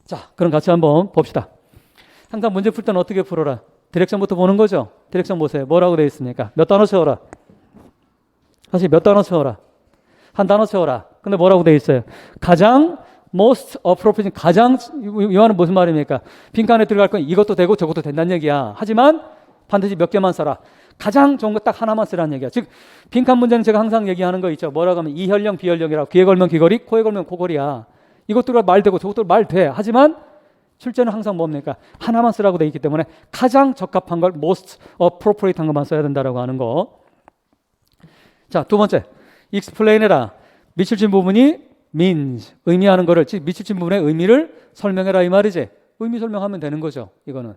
자, 그럼 같이 한번 봅시다. 항상 문제 풀 때는 어떻게 풀어라? 디렉션부터 보는 거죠. 디렉션 보세요. 뭐라고 되어 있습니까? 몇 단어 채워라. 사실 몇 단어 채워라. 한 단어 채워라. 근데 뭐라고 되어 있어요? 가장 most appropriate, 가장, 이거는 무슨 말입니까? 빈칸에 들어갈 건 이것도 되고 저것도 된다는 얘기야. 하지만 반드시 몇 개만 써라. 가장 좋은 거 딱 하나만 쓰라는 얘기야. 즉 빈칸 문제는 제가 항상 얘기하는 거 있죠. 뭐라고 하면 이혈령 비혈령이라고. 귀에 걸면 귀걸이, 코에 걸면 코걸이야. 이것도 말 되고 저것도 말 돼. 하지만 출제는 항상 뭡니까? 하나만 쓰라고 돼 있기 때문에 가장 적합한 걸 most appropriate 한 것만 써야 된다라고 하는 거. 자, 두 번째. explain 해라. 미칠진 부분이 means, 의미하는 거를, 즉 미칠진 부분의 의미를 설명해라 이 말이지. 의미 설명하면 되는 거죠. 이거는.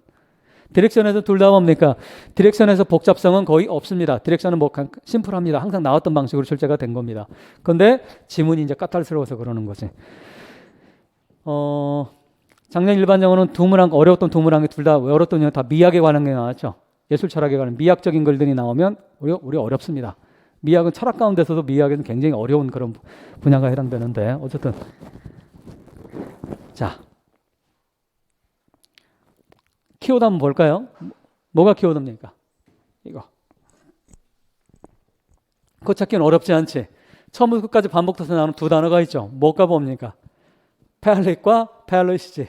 디렉션에서 둘 다 뭡니까? 디렉션에서 복잡성은 거의 없습니다. 디렉션은 뭐 심플합니다. 항상 나왔던 방식으로 출제가 된 겁니다. 그런데 지문이 이제 까탈스러워서 그러는 거지. 작년 일반 영어는 두 문항, 어려웠던 두 문항이 둘 다 어려웠던 다 미학에 관한 게 나왔죠. 예술 철학에 관한 미학적인 글들이 나오면 우리 어렵습니다. 미학은 철학 가운데서도 미학에는 굉장히 어려운 그런 분야가 해당되는데 어쨌든 자 키워드 한번 볼까요? 뭐가 키워드입니까? 이거 그거 찾기는 어렵지 않지. 처음부터 끝까지 반복돼서 나오는 두 단어가 있죠. 뭐가 뭡니까? 팰릿과 팰릿이지.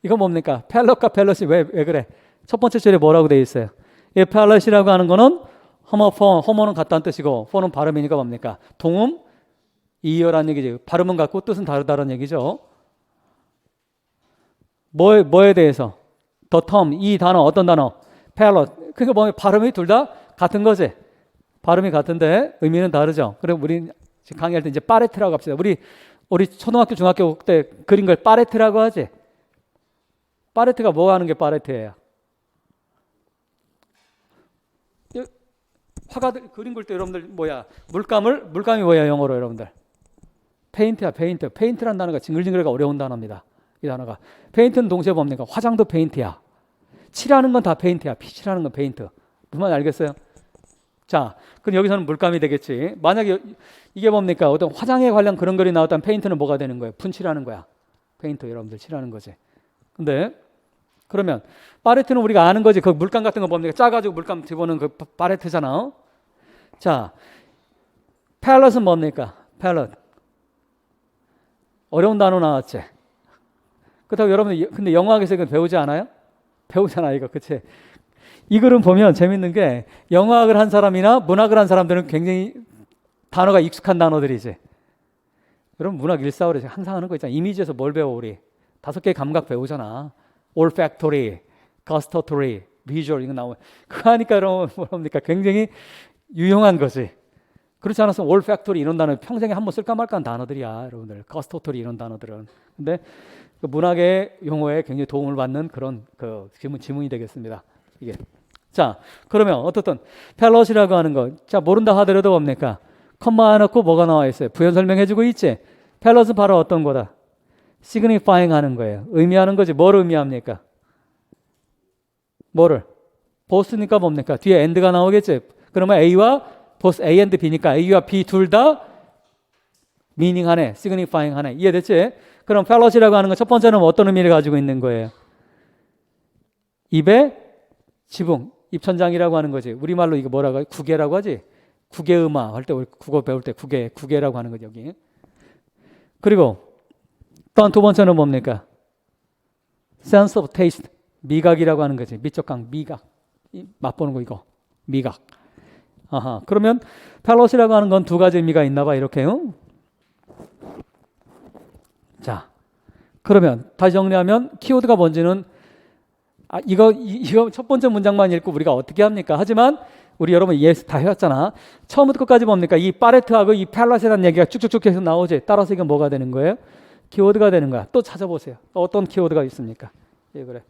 이거 뭡니까? 팰럿과 팰럿이 왜 그래? 첫 번째 줄에 뭐라고 되어 있어요? 이 팰럿이라고 하는 거는 호모는 같다는 뜻이고 포는 발음이니까 뭡니까? 동음, 이어라는 얘기죠. 발음은 같고 뜻은 다르다는 얘기죠. 뭐에 대해서? The term, 이 단어 어떤 단어? 팰럿. 그러니까 뭐 발음이 둘 다 같은 거지. 발음이 같은데 의미는 다르죠. 그럼 우리 강의할 때 이제 파레트라고 합시다. 우리 초등학교, 중학교 때 그린 걸 파레트라고 하지. 파레트가 뭐 하는 게 파레트예요? 화가들 그림 그릴 때 여러분들 뭐야? 물감이 뭐야 영어로 여러분들? 페인트야, 페인트. 페인트라는 단어가 징글징글하게 어려운 단어입니다. 이 단어가. 페인트는 동시에 뭡니까? 화장도 페인트야. 칠하는 건 다 페인트야. 칠하는 건 페인트. 무슨 말인지 알겠어요? 자, 그럼 여기서는 물감이 되겠지. 만약에 이게 뭡니까? 어떤 화장에 관련 그런 글이 나왔다면 페인트는 뭐가 되는 거예요? 분칠하는 거야. 페인트 여러분들 칠하는 거지. 근데 그러면 파레트는 우리가 아는 거지. 그 물감 같은 거 뭡니까? 짜가지고 물감 집어넣은 그 파레트잖아. 자, 팰럿은 뭡니까? 팰럿. 어려운 단어 나왔지. 그렇다고 여러분들 근데 영어학에서 이거 배우지 않아요? 배우잖아 이거. 그치? 이 글은 보면 재밌는 게 영어학을 한 사람이나 문학을 한 사람들은 굉장히 단어가 익숙한 단어들이지. 여러분 문학 일사월에 항상 하는 거 있잖아. 이미지에서 뭘 배워 우리? 5개의 감각 배우잖아. olfactory, gustatory, visual 이거 나오면 그거 하니까 여러분 뭡니까? 굉장히 유용한 거지. 그렇지 않았으면 olfactory 이런 단어 평생에 한번 쓸까 말까 한 단어들이야 여러분들. gustatory 이런 단어들은. 근데 그 문학의 용어에 굉장히 도움을 받는 그런 그 지문이 되겠습니다. 이게. 자, 그러면 어떻든 팰럿이라고 하는 거. 자, 모른다 하더라도 뭡니까? 컴마 넣고 뭐가 나와 있어요? 부연 설명해주고 있지. 팰럿은 바로 어떤 거다? signifying 하는 거예요. 의미하는 거지. 뭘 의미합니까? 뭐를? 보스니까 뭡니까? 뒤에 and가 나오겠지. 그러면 A와 보스 A and B니까 A와 B 둘 다 meaning 하네. signifying 하네. 이해됐지? 그럼 팰럿이라고 하는 건 첫 번째는 어떤 의미를 가지고 있는 거예요? 입에 지붕, 입천장이라고 하는 거지. 우리말로 이거 뭐라고 하지? 구개라고 하지? 구개음화 할 때 우리 국어 배울 때 구개라고 하는 거지 여기. 그리고 또한 두 번째는 뭡니까? sense of taste, 미각이라고 하는 거지. 미적각, 미각. 맛보는 거 이거. 미각. 아하. 그러면 팰럿이라고 하는 건 두 가지 의미가 있나 봐. 이렇게요. 자. 그러면 다시 정리하면 키워드가 뭔지는 이거 첫 번째 문장만 읽고 우리가 어떻게 합니까? 하지만 우리 여러분 이해 다 해왔잖아. 처음부터 끝까지 뭡니까? 이 파레트하고 이 팰럿에 대한 얘기가 쭉쭉쭉 해서 나오지. 따라서 이건 뭐가 되는 거예요? 키워드가 되는 거야. 또 찾아보세요. 어떤 키워드가 있습니까? 예, 그래.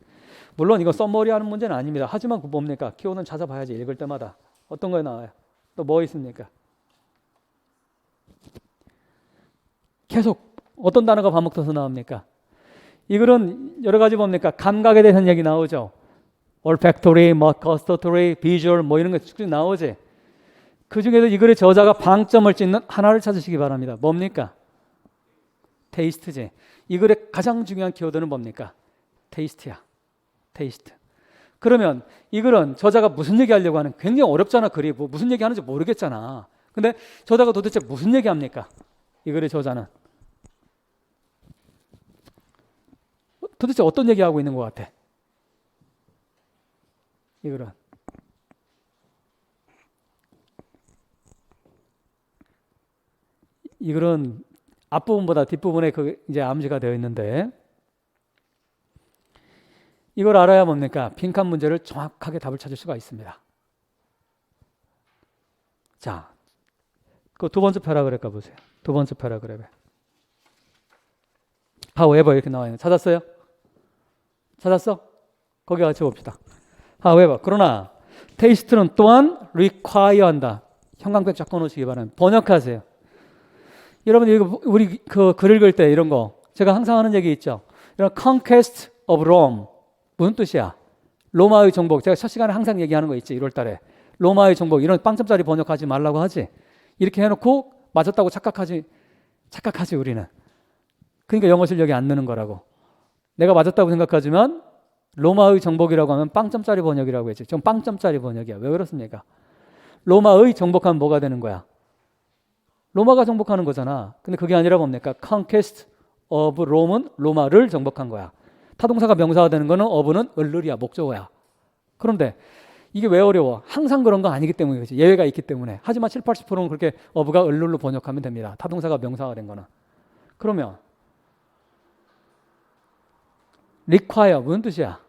물론 이거 썸머리 하는 문제는 아닙니다. 하지만 그 뭡니까? 키워드는 찾아봐야지. 읽을 때마다. 어떤 거에 나와요? 또 뭐 있습니까? 계속 어떤 단어가 반복돼서 나옵니까? 이 글은 여러 가지 뭡니까? 감각에 대한 얘기 나오죠. olfactory, gustatory, visual 뭐 이런 거 쭉 나오지. 그 중에서 이 글의 저자가 방점을 찍는 하나를 찾으시기 바랍니다. 뭡니까? 테이스트지. 이 글의 가장 중요한 키워드는 뭡니까? 테이스트야. 테이스트. 그러면 이 글은 저자가 무슨 얘기하려고 하는, 굉장히 어렵잖아. 글이 뭐 무슨 얘기하는지 모르겠잖아. 근데 저자가 도대체 무슨 얘기합니까? 이 글의 저자는 도대체 어떤 얘기하고 있는 것 같아? 이 글은 이 글은 앞부분보다 뒷부분에 그 이제 암시가 되어 있는데, 이걸 알아야 뭡니까? 빈칸 문제를 정확하게 답을 찾을 수가 있습니다. 자, 그 두 번째 패러그래프 가보세요. 두 번째 패러그래프. however 이렇게 나와 있는, 찾았어요? 찾았어? 거기 같이 봅시다. however, 그러나 테이스트는 또한 require 한다. 형광펜 쫙 꺼놓으시기 바랍니다. 번역하세요. 여러분, 이거 우리 그 글 읽을 때 이런 거 제가 항상 하는 얘기 있죠. 이런 conquest of Rome 무슨 뜻이야? 로마의 정복. 제가 첫 시간에 항상 얘기하는 거 있지. 1월 달에 로마의 정복, 이런 빵점짜리 번역하지 말라고 하지. 이렇게 해놓고 맞았다고 착각하지 우리는. 그러니까 영어 실력이 안 느는 거라고. 내가 맞았다고 생각하지만 로마의 정복이라고 하면 빵점짜리 번역이라고 했지. 전 빵점짜리 번역이야. 왜 그렇습니까? 로마의 정복하면 뭐가 되는 거야? 로마가 정복하는 거잖아. 근데 그게 아니라 뭡니까? conquest of Rome은 로마를 정복한 거야. 타동사가 명사가 되는 거는 of는 을를이야, 목적어야. 그런데 이게 왜 어려워? 항상 그런 거 아니기 때문에 그렇지. 예외가 있기 때문에. 하지만 7, 80%는 그렇게 of가 을룰로 번역하면 됩니다. 타동사가 명사가 된 거는. 그러면 require 무슨 뜻이야?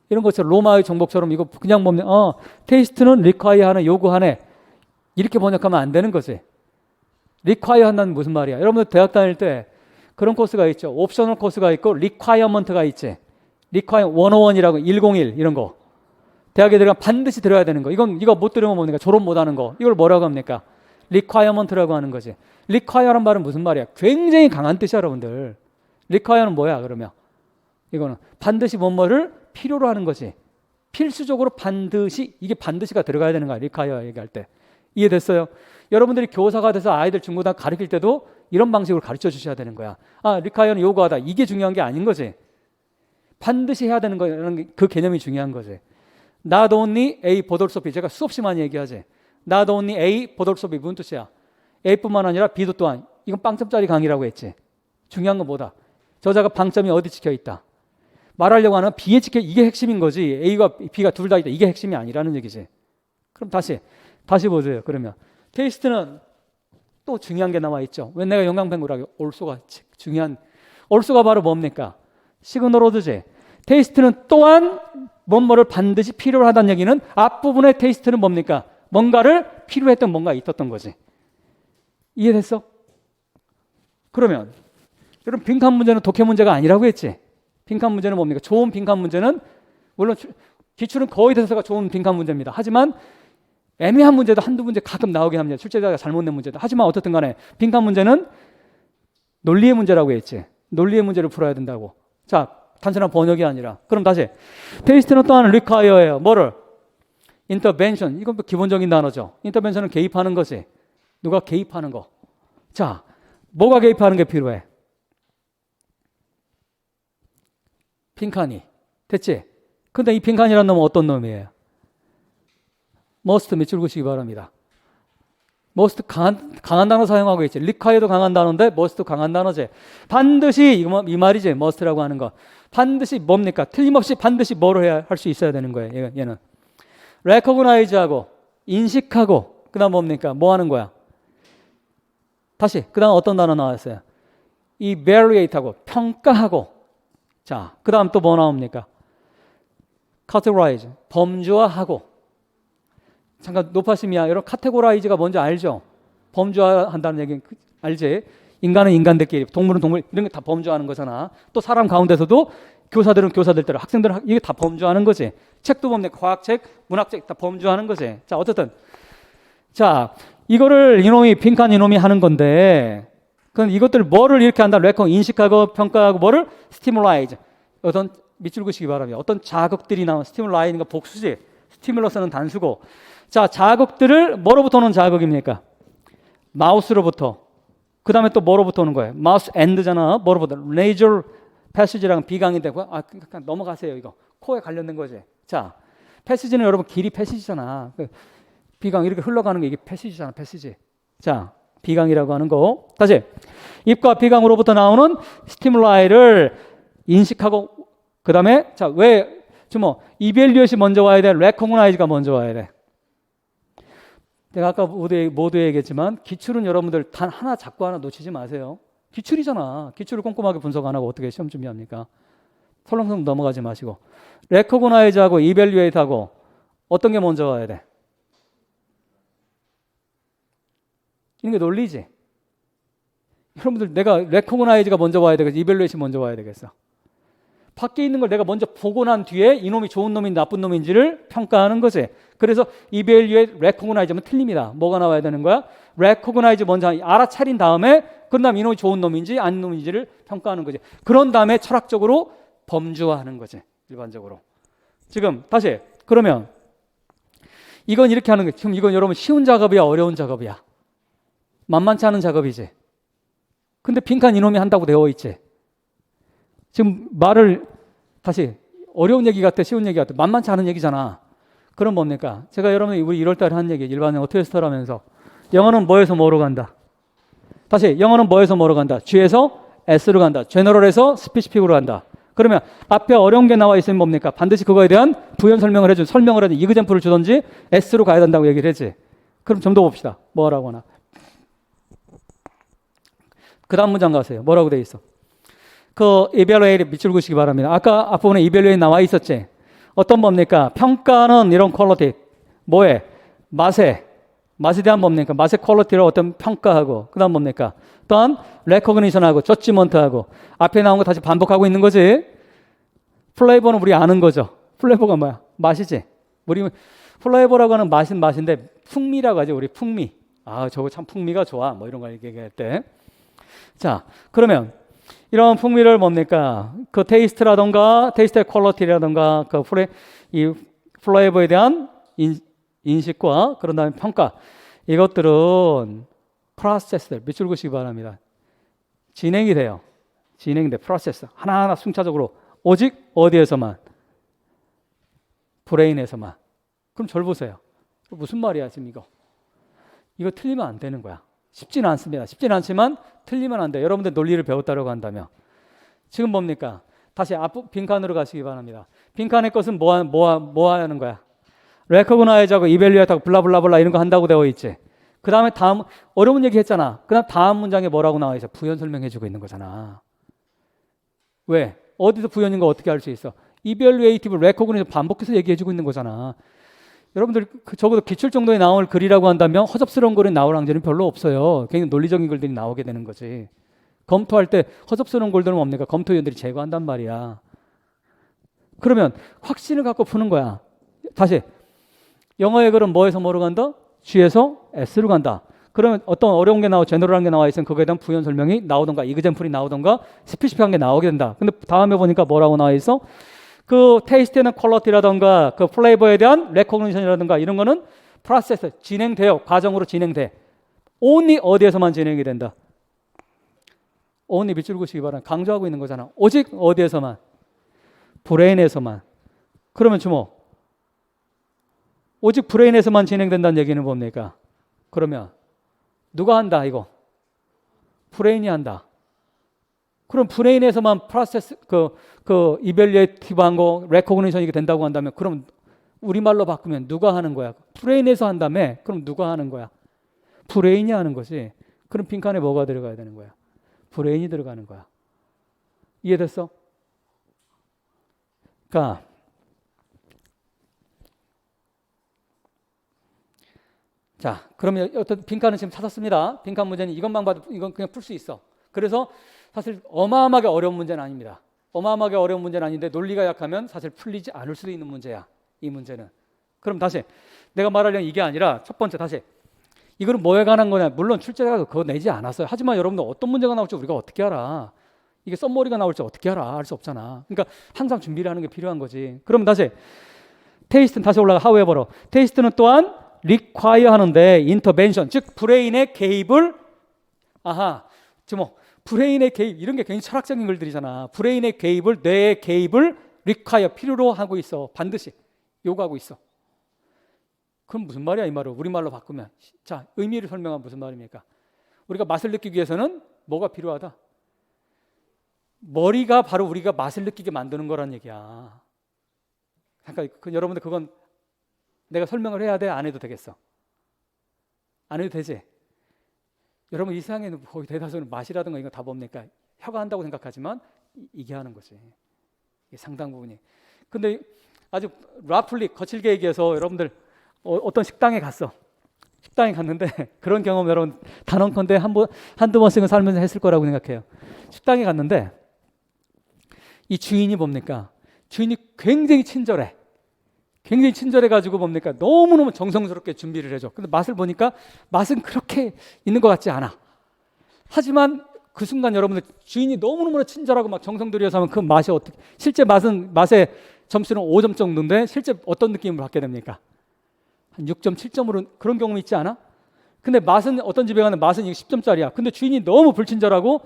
이런 것처럼 로마의 정복처럼 이거 그냥 보면 테이스트는 require 하는, 요구하네. 이렇게 번역하면 안 되는 거지. require 한다는 무슨 말이야? 여러분들 대학 다닐 때 그런 코스가 있죠. 옵셔널 코스가 있고 리콰이어먼트가 있지. 리콰이어 101이라고 101 이런 거. 대학에 들어가면 반드시 들어야 되는 거. 이거 못 들으면 뭡니까? 졸업 못 하는 거. 이걸 뭐라고 합니까? 리콰이어먼트라고 하는 거지. 리콰이어란 말은 무슨 말이야? 굉장히 강한 뜻이야, 여러분들. 리콰이어는 뭐야, 그러면? 이거는 반드시 뭐뭐를 필요로 하는 거지. 필수적으로 반드시, 이게 반드시가 들어가야 되는 거야, 리콰이어 얘기할 때. 이해됐어요? 여러분들이 교사가 돼서 아이들 중고등학교 가르칠 때도 이런 방식으로 가르쳐 주셔야 되는 거야. 리콰이어는 요구하다. 이게 중요한 게 아닌 거지. 반드시 해야 되는 거라는 그 개념이 중요한 거지. Not only A 보돌소 B. 제가 수없이 많이 얘기하지. Not only A 보돌소 B. 무슨 뜻이야? A뿐만 아니라 B도 또한. 이건 빵점짜리 강의라고 했지. 중요한 건 뭐다? 저자가 방점이 어디 찍혀 있다? 말하려고 하는 B에 찍혀, 이게 핵심인 거지. A가 B가 둘 다 있다. 이게 핵심이 아니라는 얘기지. 그럼 다시 보세요. 그러면 테이스트는 또 중요한 게 나와 있죠. 왜 내가 영광pen구라고 올소가 중요한, 올소가 바로 뭡니까? 시그널 워드지. 테이스트는 또한 뭐뭐를 반드시 필요로 하다는 얘기는 앞부분의 테이스트는 뭡니까? 뭔가를 필요했던 뭔가 있었던 거지. 이해됐어? 그러면 여러분, 빈칸 문제는 독해 문제가 아니라고 했지. 빈칸 문제는 뭡니까? 좋은 빈칸 문제는 물론 기출은 거의 대서가 좋은 빈칸 문제입니다. 하지만 애매한 문제도 한두 문제 가끔 나오긴 합니다. 출제자가 잘못 낸 문제도. 하지만 어떻든 간에 빈칸 문제는 논리의 문제라고 했지. 논리의 문제를 풀어야 된다고. 자, 단순한 번역이 아니라. 그럼 다시. 테이스트는 또한 require예요. 뭐를? intervention. 이건 기본적인 단어죠. intervention은 개입하는 거지. 누가 개입하는 거. 자, 뭐가 개입하는 게 필요해? 빈칸이. 됐지? 근데 이 빈칸이라는 놈은 어떤 놈이에요? must 밑줄 그시기 바랍니다. must 강한 단어 사용하고 있지. require도 강한 단어인데 must 강한 단어지. 반드시 이 말이지. must라고 하는 거. 반드시 뭡니까? 틀림없이 반드시 뭐로 해야 할 수 있어야 되는 거예요. 얘는 recognize하고 인식하고 그다음 뭡니까? 뭐 하는 거야? 다시 그다음 어떤 단어 나왔어요? evaluate하고 평가하고. 자, 그다음 또 뭐 나옵니까? categorize 범주화하고. 잠깐 높아심이야. 여러분 카테고라이즈가 뭔지 알죠? 범주화한다는 얘기 알지? 인간은 인간들끼리, 동물은 동물, 이런 게 다 범주화하는 거잖아. 또 사람 가운데서도 교사들은 교사들대로, 학생들은 이게 다 범주화하는 거지. 책도 보면 과학책, 문학책 다 범주화하는 거지. 자, 어쨌든 자, 이거를 이놈이 빈칸 이놈이 하는 건데, 그럼 이것들 뭐를 이렇게 한다? 레커 인식하고 평가하고 뭐를 스티뮬라이즈. 어떤 밑줄 그시기 바랍니다. 어떤 자극들이 나온 스티뮬라이즈가 복수지. 스티뮬러스는 단수고. 자, 자극들을 뭐로부터 오는 자극입니까? 마우스로부터. 그 다음에 또 뭐로부터 오는 거예요? mouth and잖아. 뭐로부터? nasal passage랑 비강인데 그냥 넘어가세요. 이거 코에 관련된 거지. 자, 패시지는 여러분 길이 패시지잖아. 비강 이렇게 흘러가는 게 이게 패시지잖아. 패시지. 자, 비강이라고 하는 거. 다시 입과 비강으로부터 나오는 스티뮬라이를 인식하고 그 다음에 자, 왜 주모 이벨리엇이 먼저 와야 돼? 레코그나이즈가 먼저 와야 돼. 내가 아까 모두에 얘기했지만 기출은 여러분들 단 하나 잡고 하나 놓치지 마세요. 기출이잖아. 기출을 꼼꼼하게 분석 안 하고 어떻게 시험 준비합니까? 설렁설렁 넘어가지 마시고 레코그나이즈하고 이벨리에이트하고 어떤 게 먼저 와야 돼? 이런 게 논리지. 여러분들 내가 레코그나이즈가 먼저 와야 되겠어? 이벨리에이션이 먼저 와야 되겠어? 밖에 있는 걸 내가 먼저 보고 난 뒤에 이놈이 좋은 놈인지 나쁜 놈인지를 평가하는 거지. 그래서 이벨리에이트, 레코그나이즈면 틀립니다. 뭐가 나와야 되는 거야? 레코그나이즈 먼저 알아차린 다음에 그 다음 이놈이 좋은 놈인지 아닌 놈인지를 평가하는 거지. 그런 다음에 철학적으로 범주화하는 거지. 일반적으로. 지금 다시 그러면 이건 이렇게 하는 거지. 지금 이건 여러분 쉬운 작업이야 어려운 작업이야? 만만치 않은 작업이지. 근데 빈칸 이놈이 한다고 되어 있지. 지금 말을 다시 어려운 얘기 같아 쉬운 얘기 같아 만만치 않은 얘기잖아. 그럼 뭡니까? 제가 여러분이 우리 1월달에 한 얘기 일반은 어테스터라면서 영어는 뭐에서 뭐로 간다? 다시 영어는 뭐에서 뭐로 간다? G에서 S로 간다. 제너럴에서 스피시픽으로 간다. 그러면 앞에 어려운 게 나와 있으면 뭡니까? 반드시 그거에 대한 부연 설명을 해준 설명을 해준 이그젠플을 주던지 S로 가야 된다고 얘기를 했지. 그럼 좀 더 봅시다. 뭐라고 하나? 그 다음 문장 가세요. 뭐라고 돼 있어? 그 evaluate 밑줄 그시기 바랍니다. 아까 앞부분에 evaluate 나와 있었지. 어떤 뭡니까? 평가는 이런 퀄리티 뭐에? 맛에 대한 뭡니까? 맛의 퀄리티를 어떤 평가하고 그 다음 뭡니까? 또한 recognition하고 judgment하고 앞에 나온 거 다시 반복하고 있는 거지. 플레이버는 우리 아는 거죠. 플레이버가 뭐야? 맛이지. 우리 플레이버라고 하는 맛은 맛인데 풍미라고 하죠. 우리 풍미. 아 저거 참 풍미가 좋아. 뭐 이런 거 얘기할 때. 자 그러면 이런 풍미를 뭡니까? 그 테이스트라던가 테이스트의 퀄리티라던가 그 이 플레이버에 대한 인식과 그런 다음에 평가 이것들은 프로세스들 밑줄 그시기 바랍니다. 진행이 돼요. 진행돼 프로세스 하나하나 순차적으로 오직 어디에서만? 브레인에서만. 그럼 절 보세요. 무슨 말이야 지금 이거 틀리면 안 되는 거야. 쉽지는 않습니다. 쉽지는 않지만 틀리면 안 돼. 여러분들 논리를 배웠다고 한다면 지금 뭡니까? 다시 앞 빈칸으로 가시기 바랍니다. 빈칸의 것은 뭐 하는 거야? 레코그나이즈하고 이벨리에이트하고 블라블라블라 이런 거 한다고 되어 있지. 그 다음에 다음 어려운 얘기 했잖아. 그 다음 다음 문장에 뭐라고 나와 있어? 부연 설명해주고 있는 거잖아. 왜? 어디서 부연인 거 어떻게 알 수 있어? 이벨리에이티브 레코그니션 반복해서 얘기해주고 있는 거잖아. 여러분들 적어도 기출 정도에 나올 글이라고 한다면 허접스러운 글이 나올 확률은 별로 없어요. 굉장히 논리적인 글들이 나오게 되는 거지. 검토할 때 허접스러운 글들은 뭡니까? 검토위원들이 제거한단 말이야. 그러면 확신을 갖고 푸는 거야. 다시 영어의 글은 뭐에서 뭐로 간다? G에서 S로 간다. 그러면 어떤 어려운 게 나와 제너럴한 게 나와 있으면 그거에 대한 부연 설명이 나오던가 이그젠플이 나오던가 스피시픽한 게 나오게 된다. 근데 다음에 보니까 뭐라고 나와 있어? 그 테이스트나 퀄리티라던가 그 플레이버에 대한 레코그니션이라던가 이런 거는 프로세스 진행돼요. 과정으로 진행돼. only 어디에서만 진행이 된다. only 밑줄 그시기 바랍니다. 강조하고 있는 거잖아. 오직 어디에서만? 브레인에서만. 그러면 주목. 오직 브레인에서만 진행된다는 얘기는 뭡니까? 그러면 누가 한다 이거? 브레인이 한다. 그럼 브레인에서만 프로세스 그 이벨리에이티브한 거 레코그니션이 된다고 한다면 그럼 우리말로 바꾸면 누가 하는 거야? 브레인에서 한다며? 그럼 누가 하는 거야? 브레인이 하는 거지. 그럼 빈칸에 뭐가 들어가야 되는 거야? 브레인이 들어가는 거야. 이해됐어? 그러니까 자, 그러면 어떤 빈칸은 지금 찾았습니다. 빈칸 문제는 이것만 봐도 이건 그냥 풀 수 있어. 그래서 사실 어마어마하게 어려운 문제는 아닙니다. 어마어마하게 어려운 문제는 아닌데 논리가 약하면 사실 풀리지 않을 수도 있는 문제야. 이 문제는. 그럼 다시 내가 말하려는 이게 아니라 첫 번째 다시 이거는 뭐에 관한 거냐. 물론 출제자가 그거 내지 않았어요. 하지만 여러분들 어떤 문제가 나올지 우리가 어떻게 알아. 이게 썸머리가 나올지 어떻게 알아. 알 수 없잖아. 그러니까 항상 준비를 하는 게 필요한 거지. 그럼 다시 테이스트는 다시 올라가 하우에버로 테이스트는 또한 require 하는데 intervention 즉 브레인의 개입을 뭐 브레인의 개입 이런 게 굉장히 철학적인 글들이잖아. 브레인의 개입을 뇌의 개입을 require 필요로 하고 있어. 반드시 요구하고 있어. 그럼 무슨 말이야 이 말을 우리말로 바꾸면 자 의미를 설명하면 무슨 말입니까? 우리가 맛을 느끼기 위해서는 뭐가 필요하다? 머리가 바로 우리가 맛을 느끼게 만드는 거란 얘기야. 그러니까 여러분들 그건 내가 설명을 해야 돼? 안 해도 되겠어? 안 해도 되지? 여러분 이 세상에는 거의 대다수는 맛이라든가 이거 다 뭡니까? 혀가 한다고 생각하지만 이게 하는 거지. 이게 상당 부분이. 근데 아주 라플리 거칠게 얘기해서 여러분들 어떤 식당에 갔어. 식당에 갔는데 그런 경험 여러분 단언컨대 한두 번씩은 살면서 했을 거라고 생각해요. 식당에 갔는데 이 주인이 뭡니까? 주인이 굉장히 친절해. 굉장히 친절해가지고 뭡니까? 너무너무 정성스럽게 준비를 해줘. 근데 맛을 보니까 맛은 그렇게 있는 것 같지 않아. 하지만 그 순간 여러분들 주인이 너무너무 친절하고 막 정성 들여서 하면 그 맛이 어떻게 실제 맛의 점수는 5점 정도인데 실제 어떤 느낌을 받게 됩니까? 한 6점, 7점으로 그런 경험이 있지 않아? 근데 맛은 어떤 집에 가는 맛은 10점짜리야. 근데 주인이 너무 불친절하고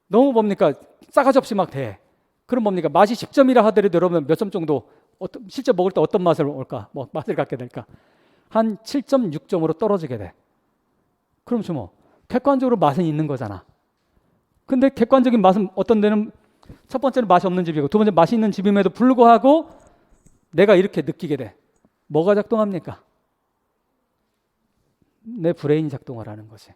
너무 뭡니까? 싸가지 없이 막 대. 그럼 뭡니까? 맛이 10점이라 하더라도 여러분 몇 점 정도 실제 먹을 때 어떤 맛을 올까? 뭐 맛을 갖게 될까? 한 7.6점으로 떨어지게 돼. 그럼 뭐 객관적으로 맛은 있는 거잖아. 근데 객관적인 맛은 어떤 데는 첫 번째는 맛이 없는 집이고 두 번째 맛이 있는 집임에도 불구하고 내가 이렇게 느끼게 돼. 뭐가 작동합니까? 내 브레인이 작동을 하는 거지.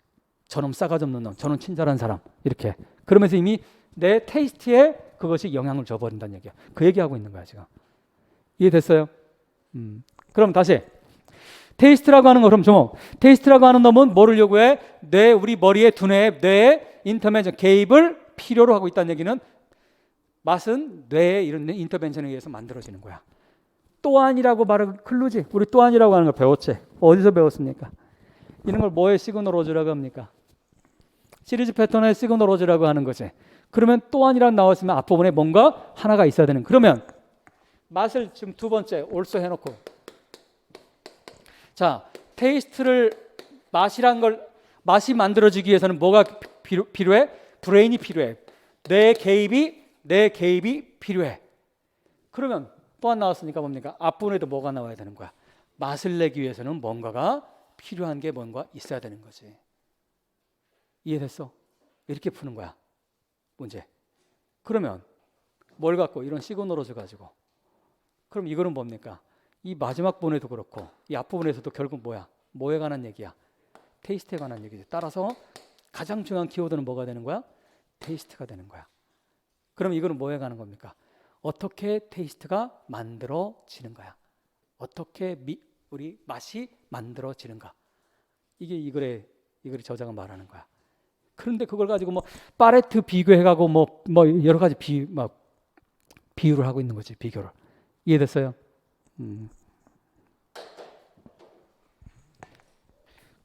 저놈 싸가지 없는 놈, 저놈 친절한 사람 이렇게. 그러면서 이미 내 테이스트에 그것이 영향을 줘버린다는 얘기야. 그 얘기하고 있는 거야 지금. 이해됐어요? 그럼 다시 테이스트라고 하는 거 그럼 좀 테이스트라고 하는 놈은 뭐를 요구해? 우리 머리의 두뇌, 뇌의 인터벤션 개입을 필요로 하고 있다는 얘기는 맛은 뇌의 이런 인터벤션에 의해서 만들어지는 거야. 또한이라고 말하는 클루지. 우리 또한이라고 하는 걸 배웠지. 어디서 배웠습니까? 이런 걸 뭐의 시그널 오즈라고 합니까? 시리즈 패턴의 시그널 오즈라고 하는 거지. 그러면 또한이라고 나왔으면 앞부분에 뭔가 하나가 있어야 되는. 그러면 맛을 지금 두 번째 올소 해놓고 자 테이스트를 맛이 만들어지기 위해서는 뭐가 필요해? 브레인이 필요해. 내 개입이 필요해. 그러면 또한 나왔으니까 뭡니까? 앞부분에도 뭐가 나와야 되는 거야? 맛을 내기 위해서는 뭔가가 필요한 게 뭔가 있어야 되는 거지. 이해됐어? 이렇게 푸는 거야 문제. 그러면 뭘 갖고 이런 시그널을 가지고 그럼 이거는 뭡니까? 이 마지막 부분에도 그렇고 이 앞부분에서도 결국 뭐에 관한 얘기야? 테이스트에 관한 얘기지. 따라서 가장 중요한 키워드는 뭐가 되는 거야? 테이스트가 되는 거야. 그럼 이거는 뭐에 관한 겁니까? 어떻게 테이스트가 만들어지는 거야? 어떻게 우리 맛이 만들어지는가? 이게 이 글의 저자가 말하는 거야. 그런데 그걸 가지고 뭐 파레트 비교해가고 뭐 여러 가지 비유를 하고 있는 거지. 비교를. 이해됐어요?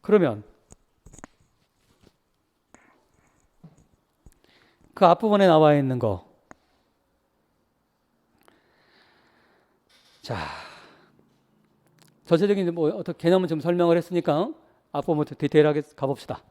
그러면 그 앞부분에 나와 있는 거. 자, 전체적인 뭐 어떤 개념은 좀 설명을 했으니까 앞부분부터 디테일하게 가봅시다.